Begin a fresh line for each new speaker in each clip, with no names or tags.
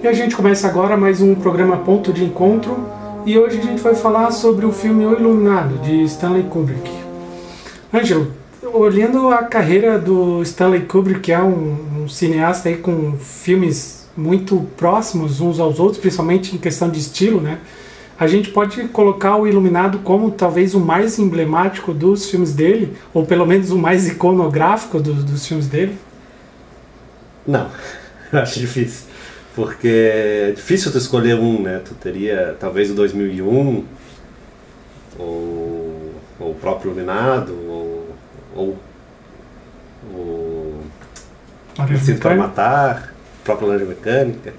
E a gente começa agora mais um programa Ponto de Encontro, e hoje a gente vai falar sobre o filme O Iluminado, de Stanley Kubrick. Ângelo, olhando a carreira do Stanley Kubrick, que é um cineasta aí com filmes muito próximos uns aos outros, principalmente em questão de estilo, né? A gente pode colocar o Iluminado como talvez o mais emblemático dos filmes dele, ou pelo menos o mais iconográfico dos filmes dele?
Não, acho difícil. Porque é difícil tu escolher um, né? Tu teria talvez o 2001, ou o próprio Iluminado, ou o Instinto para Matar, o próprio Laranja Mecânica.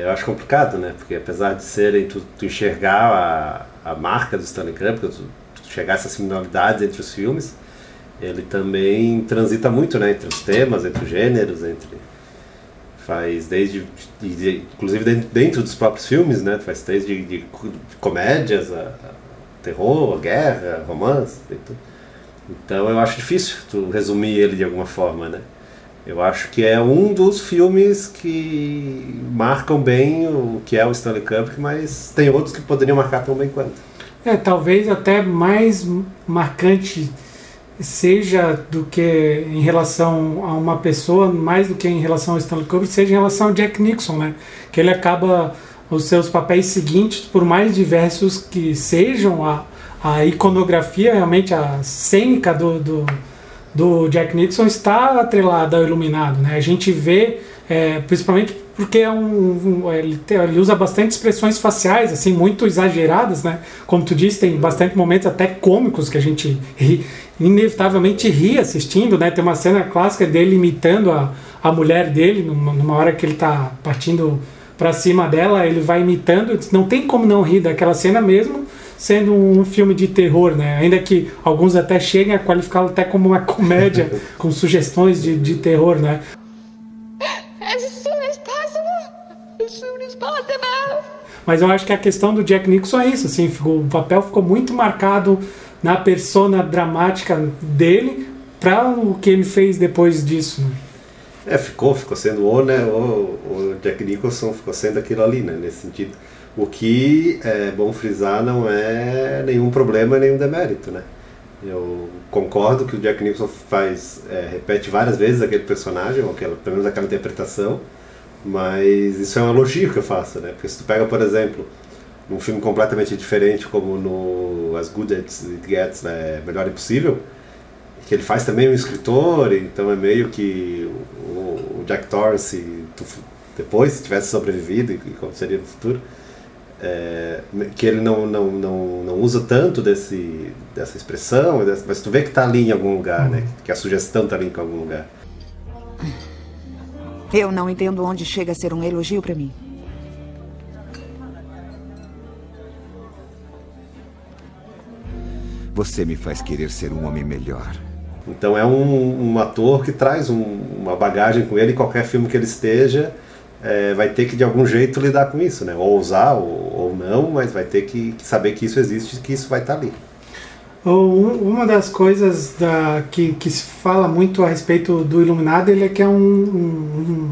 Eu acho complicado, né? Porque apesar de serem, tu enxergar a marca do Stanley Kubrick, tu chegar a essas similaridades entre os filmes, ele também transita muito, né? Entre os temas, entre os gêneros, faz desde, inclusive dentro dos próprios filmes, né? Faz desde de comédias, a terror, a guerra, romance, então eu acho difícil tu resumir ele de alguma forma, né? Eu acho que é um dos filmes que marcam bem o que é o Stanley Kubrick, mas tem outros que poderiam marcar tão bem quanto.
Talvez até mais marcante seja do que em relação a uma pessoa, mais do que em relação ao Stanley Kubrick, seja em relação ao Jack Nicholson, né? Que ele acaba, os seus papéis seguintes, por mais diversos que sejam, a iconografia, realmente a cênica do Jack Nicholson está atrelada ao Iluminado, né? A gente vê, principalmente porque ele usa bastante expressões faciais, assim, muito exageradas, né? Como tu disse, tem bastante momentos até cômicos que a gente inevitavelmente ri assistindo, né? Tem uma cena clássica dele imitando a mulher dele, numa hora que ele está partindo para cima dela, ele vai imitando, não tem como não rir daquela cena mesmo, sendo um filme de terror, né? Ainda que alguns até cheguem a qualificá-lo até como uma comédia com sugestões de terror, né? Mas eu acho que a questão do Jack Nicholson é isso, assim, o papel ficou muito marcado na persona dramática dele para o que ele fez depois disso, né?
Ficou sendo o Jack Nicholson ficou sendo aquilo ali, né, nesse sentido. O que é bom frisar, não é nenhum problema, nenhum demérito, né? Eu concordo que o Jack Nicholson repete várias vezes aquele personagem, ou pelo menos aquela interpretação, mas isso é um elogio que eu faço, né? Porque se tu pega, por exemplo, um filme completamente diferente como no As Good As It Gets, né, Melhor Impossível, que ele faz também um escritor, então é meio que o Jack Torrance, depois, se tivesse sobrevivido, e como seria no futuro, que ele não usa tanto dessa expressão, mas tu vê que está ali em algum lugar, né? Que a sugestão está ali em algum lugar.
Eu não entendo onde chega a ser um elogio para mim.
Você me faz querer ser um homem melhor.
Então é um ator que traz uma bagagem com ele, em qualquer filme que ele esteja, vai ter que de algum jeito lidar com isso, né? Ou usar ou não, mas vai ter que saber que isso existe e que isso vai estar ali.
Uma das coisas que se fala muito a respeito do Iluminado, ele é que é um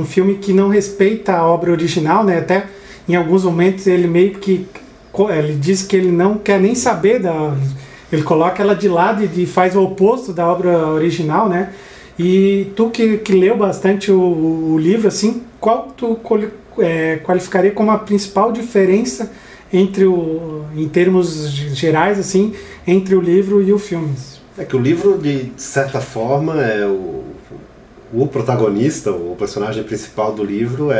filme que não respeita a obra original, né? Até em alguns momentos ele meio que ele diz que ele não quer nem saber ele coloca ela de lado e faz o oposto da obra original, né? E tu que leu bastante o livro, assim, qual tu qualificaria como a principal diferença em termos gerais, assim, entre o livro e o filme?
É que o livro, de certa forma, o protagonista, o personagem principal do livro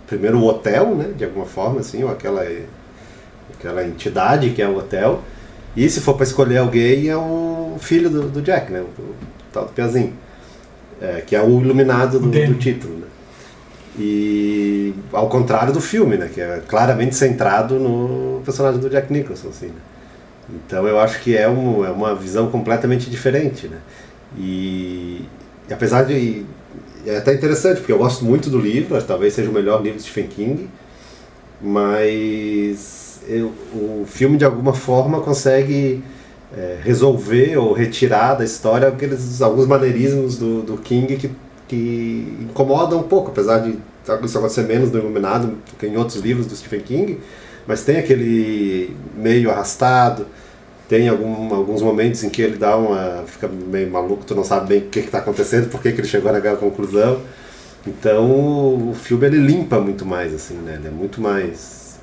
primeiro o hotel, né, de alguma forma, assim, ou aquela entidade que é o hotel, e se for para escolher alguém, é o filho do Jack, né, o tal do Piazinho, que é o iluminado do título, né. E ao contrário do filme, né, que é claramente centrado no personagem do Jack Nicholson, assim, né? Então eu acho que é uma visão completamente diferente, né? E apesar de... É até interessante, porque eu gosto muito do livro, talvez seja o melhor livro de Stephen King, mas o filme de alguma forma consegue resolver ou retirar da história alguns maneirismos do King que incomodam um pouco, apesar de isso acontecer menos no Iluminado do que em outros livros do Stephen King, mas tem aquele meio arrastado, tem alguns momentos em que ele fica meio maluco, tu não sabe bem o que está acontecendo, por que ele chegou naquela conclusão. Então o filme ele limpa muito mais, assim, né? Ele é muito mais...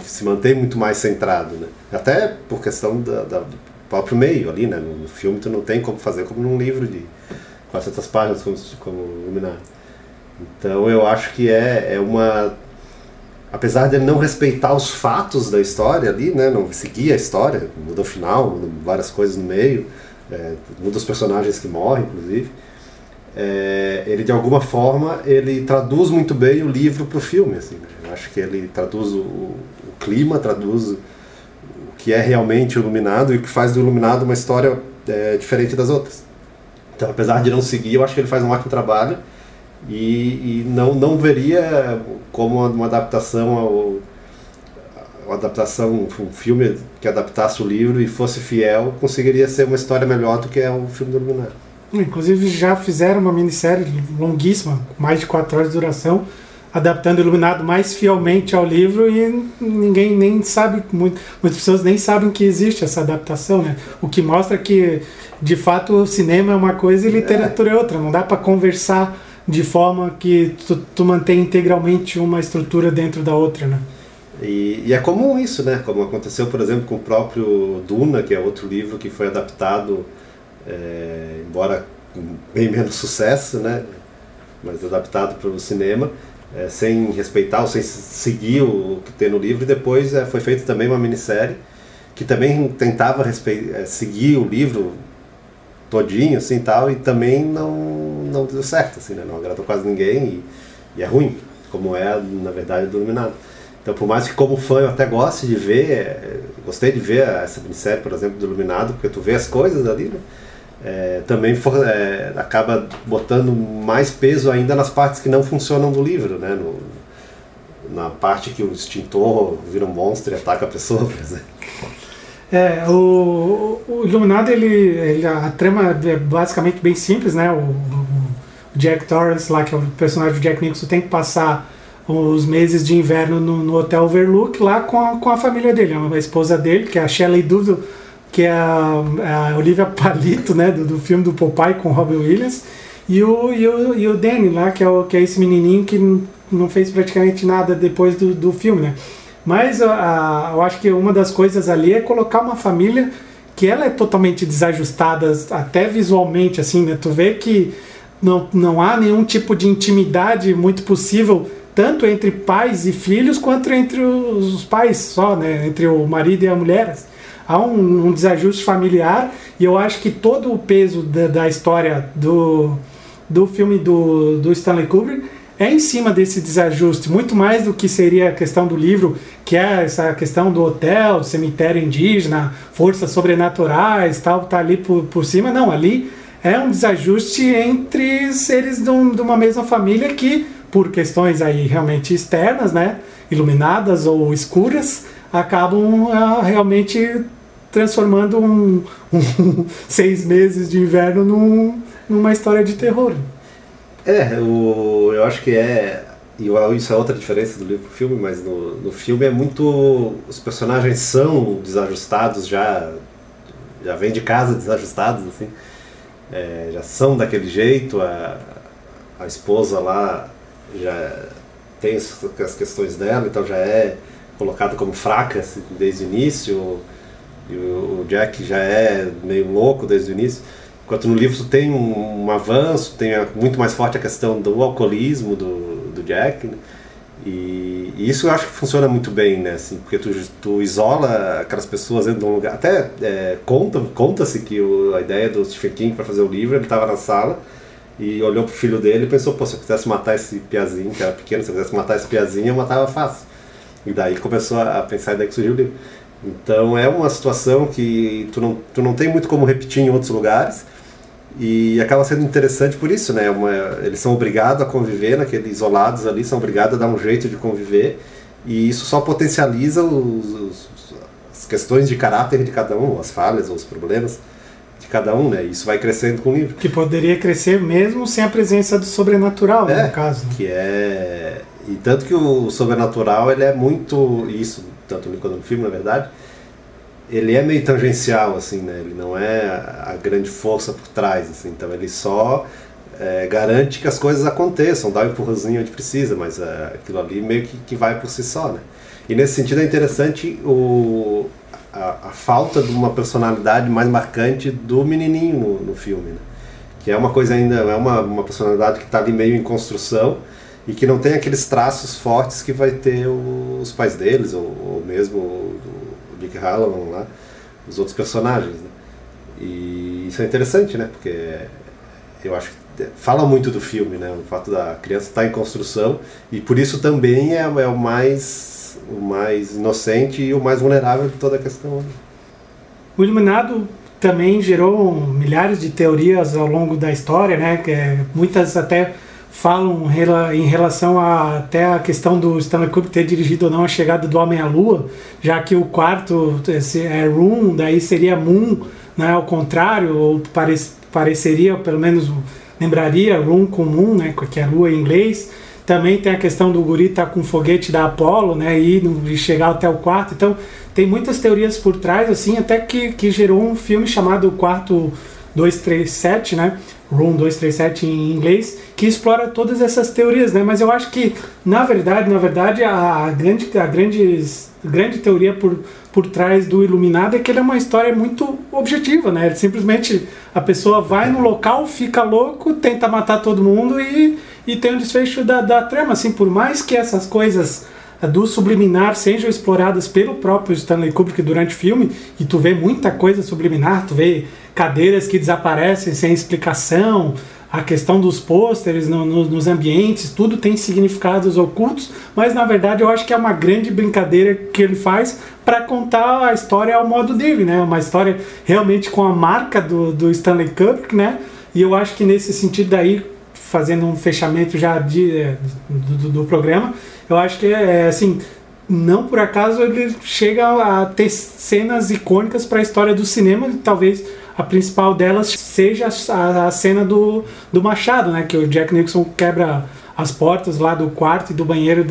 se mantém muito mais centrado, né? Até por questão do próprio meio ali, né? No filme tu não tem como fazer como num livro de 400 páginas como Iluminado. Então eu acho que é uma... Apesar de ele não respeitar os fatos da história ali, né? Não seguir a história, muda o final, muda várias coisas no meio, muda os personagens que morrem, inclusive. Ele de alguma forma ele traduz muito bem o livro para o filme, assim, né? Eu acho que ele traduz o clima, traduz o que é realmente o Iluminado e o que faz do Iluminado uma história diferente das outras. Então, apesar de não seguir, eu acho que ele faz um ótimo trabalho e não veria como uma adaptação um filme que adaptasse o livro e fosse fiel, conseguiria ser uma história melhor do que é o filme do Iluminado.
Inclusive já fizeram uma minissérie longuíssima, com mais de 4 horas de duração, adaptando o Iluminado mais fielmente ao livro e ninguém nem sabe, muitas pessoas nem sabem que existe essa adaptação, né? O que mostra que, de fato, o cinema é uma coisa e literatura é outra. Não dá para conversar de forma que tu mantém integralmente uma estrutura dentro da outra, né?
E é comum isso, né? Como aconteceu, por exemplo, com o próprio Duna, que é outro livro que foi adaptado, embora com bem menos sucesso, né? Mas adaptado para o cinema, sem respeitar ou sem seguir o que tem no livro, e depois foi feita também uma minissérie que também tentava seguir o livro todinho, assim, tal, e também não deu certo, assim, né? Não agradou quase ninguém e é ruim, como na verdade, do Iluminado. Então, por mais que como fã eu até goste de ver, gostei de ver essa minissérie, por exemplo, do Iluminado, porque tu vê as coisas ali, né? Também acaba botando mais peso ainda nas partes que não funcionam do livro, né? Na parte que o extintor vira um monstro e ataca a pessoa, por exemplo.
O Iluminado, a trama é basicamente bem simples, né? O Jack Torrance, lá, que é o personagem do Jack Nicholson, tem que passar os meses de inverno no Hotel Overlook lá com a família dele, a esposa dele, que é a Shelley Duvall, que é a Olivia Palito, né, do filme do Popeye com Robin Williams, e o Danny lá, que é esse menininho que não fez praticamente nada depois do filme, né? Mas eu acho que uma das coisas ali é colocar uma família que ela é totalmente desajustada, até visualmente, assim, né? Tu vê que não há nenhum tipo de intimidade muito possível, tanto entre pais e filhos, quanto entre os pais só, né? Entre o marido e a mulher. Há um desajuste familiar, e eu acho que todo o peso da história do filme do Stanley Kubrick é em cima desse desajuste, muito mais do que seria a questão do livro, que é essa questão do hotel, do cemitério indígena, forças sobrenaturais, tal, tá ali por cima. Não, ali é um desajuste entre seres de uma mesma família que, por questões aí realmente externas, né, iluminadas ou escuras, acabam realmente transformando 6 meses de inverno numa história de terror.
Eu acho que isso é outra diferença do livro pro filme, mas no filme é muito... Os personagens são desajustados, já vêm de casa desajustados, assim. Já são daquele jeito, a esposa lá já tem as questões dela, então já é colocada como fraca, assim, desde o início, e o Jack já é meio louco desde o início. Enquanto no livro tem um avanço, tem muito mais forte a questão do alcoolismo do Jack, né? E isso eu acho que funciona muito bem, né? Assim, porque tu isola aquelas pessoas dentro de um lugar. Até conta-se que a ideia do Stephen King para fazer o livro, ele estava na sala e olhou pro filho dele e pensou, se eu quisesse matar esse piazinho, que era pequeno, se eu quisesse matar esse piazinho, eu matava fácil. E daí começou a pensar, e daí que surgiu o livro. Então é uma situação que tu não tem muito como repetir em outros lugares, e acaba sendo interessante por isso, né? Eles são obrigados a conviver isolados ali, são obrigados a dar um jeito de conviver, e isso só potencializa as questões de caráter de cada um, as falhas ou os problemas de cada um, né? Isso vai crescendo com o livro.
Que poderia crescer mesmo sem a presença do sobrenatural, né, no caso. Né?
Que é... E tanto que o sobrenatural, ele é muito... Isso, tanto quanto no filme, na verdade, ele é meio tangencial, assim, né? Ele não é a grande força por trás, assim. Então ele só garante que as coisas aconteçam, dá um empurrãozinho onde precisa, mas aquilo ali meio que vai por si só, né? E nesse sentido é interessante a falta de uma personalidade mais marcante do menininho no filme, né? Que é uma coisa ainda, é uma personalidade que está ali meio em construção e que não tem aqueles traços fortes que vai ter os pais deles, ou mesmo o Dick Halloran lá, os outros personagens, né? E isso é interessante, né? Porque eu acho que fala muito do filme, né? O fato da criança estar em construção, e por isso também é o mais inocente e o mais vulnerável de toda a questão.
O Iluminado também gerou milhares de teorias ao longo da história, né? Muitas até falam em relação até a questão do Stanley Kubrick ter dirigido ou não a chegada do Homem à Lua, já que o quarto é Room, daí seria Moon, né? Ao contrário, ou pareceria, pelo menos lembraria Room com Moon, né? Que é Lua em inglês. Também tem a questão do guri estar com o foguete da Apollo, né? E chegar até o quarto. Então tem muitas teorias por trás, assim, até que gerou um filme chamado Quarto 237, né? Room 237 em inglês, que explora todas essas teorias, né? Mas eu acho que, na verdade, a grande teoria por trás do Iluminado é que ele é uma história muito objetiva, né? Simplesmente a pessoa vai no local, fica louco, tenta matar todo mundo e tem um desfecho da trama, assim, por mais que essas coisas do subliminar sejam exploradas pelo próprio Stanley Kubrick durante o filme, e tu vê muita coisa subliminar, tu vê cadeiras que desaparecem sem explicação, a questão dos pôsteres nos ambientes, tudo tem significados ocultos, mas na verdade eu acho que é uma grande brincadeira que ele faz para contar a história ao modo dele, né? Uma história realmente com a marca do Stanley Kubrick, né? E eu acho que nesse sentido daí, fazendo um fechamento já do programa, eu acho que assim, não por acaso ele chega a ter cenas icônicas para a história do cinema, e talvez a principal delas seja a cena do machado, né, que o Jack Nicholson quebra as portas lá do quarto e do banheiro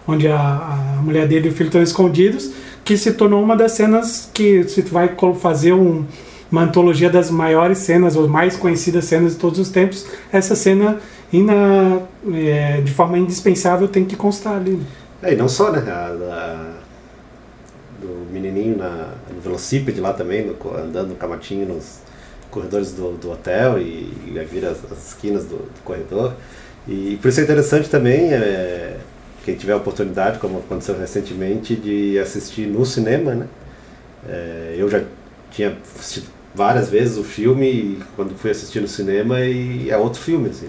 onde a mulher dele e o filho estão escondidos, que se tornou uma das cenas que, se tu vai fazer uma antologia das maiores cenas, ou mais conhecidas cenas de todos os tempos, essa cena de forma indispensável tem que constar ali.
E não só, né, do menininho no velocípede lá também, andando no camatinho nos corredores do hotel e vira as esquinas do corredor. E por isso é interessante também, quem tiver a oportunidade, como aconteceu recentemente, de assistir no cinema, né? Eu já tinha assistido várias vezes o filme, e quando fui assistir no cinema, e é outro filme, assim.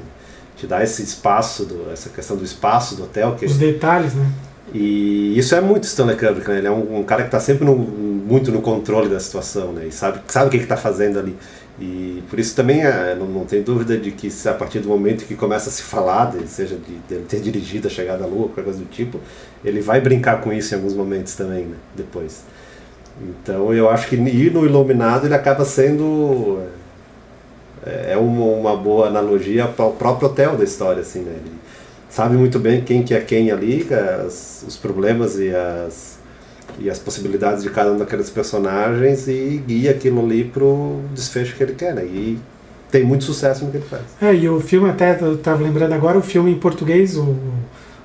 Te dá esse espaço, essa questão do espaço do hotel.
Os detalhes, né?
E isso é muito Stanley Kubrick, né? Ele é um cara que está sempre muito no controle da situação, né? E sabe o que está fazendo ali. E por isso também não tem dúvida de que, a partir do momento que começa a se falar, seja de ele ter dirigido a Chegada à Lua, qualquer coisa do tipo, ele vai brincar com isso em alguns momentos também, né? Depois. Então eu acho que ir no Iluminado ele acaba sendo uma boa analogia ao próprio hotel da história, assim, né? Ele sabe muito bem quem que é quem ali, os problemas e as possibilidades de cada um daqueles personagens, e guia aquilo ali pro desfecho que ele quer, né? E tem muito sucesso no que ele faz.
E o filme, até eu estava lembrando agora, o filme em português, o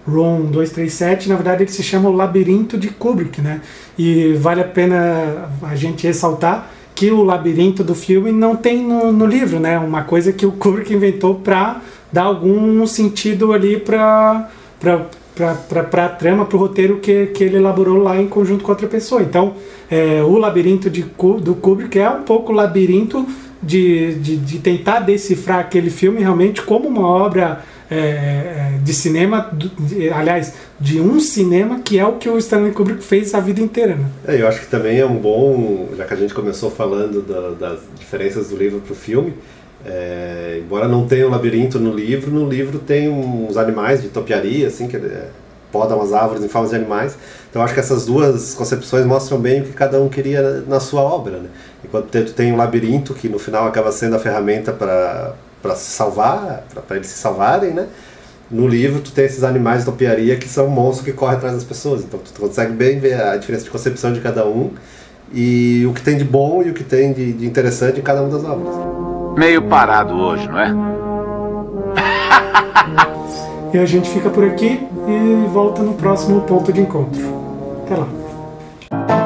Room 237, na verdade ele se chama O Labirinto de Kubrick, né? E vale a pena a gente ressaltar que o labirinto do filme não tem no livro, né? Uma coisa que o Kubrick inventou para dar algum sentido ali para a trama, para o roteiro que ele elaborou lá em conjunto com outra pessoa. Então, o labirinto do Kubrick é um pouco o labirinto de tentar decifrar aquele filme realmente como uma obra de cinema, aliás, de um cinema que é o que o Stanley Kubrick fez a vida inteira, né?
Eu acho que também é um bom, já que a gente começou falando das diferenças do livro para o filme, embora não tenha um labirinto no livro tem uns animais de topiaria, assim, que poda umas árvores em formas de animais. Então eu acho que essas duas concepções mostram bem o que cada um queria na sua obra, né? Enquanto tu tem um labirinto que no final acaba sendo a ferramenta para se salvar, para eles se salvarem, né? No livro tu tem esses animais de topiaria que são monstros que correm atrás das pessoas. Então tu consegue bem ver a diferença de concepção de cada um e o que tem de bom e o que tem de interessante em cada uma das obras.
Meio parado hoje, não é?
E a gente fica por aqui e volta no próximo ponto de encontro. Até lá.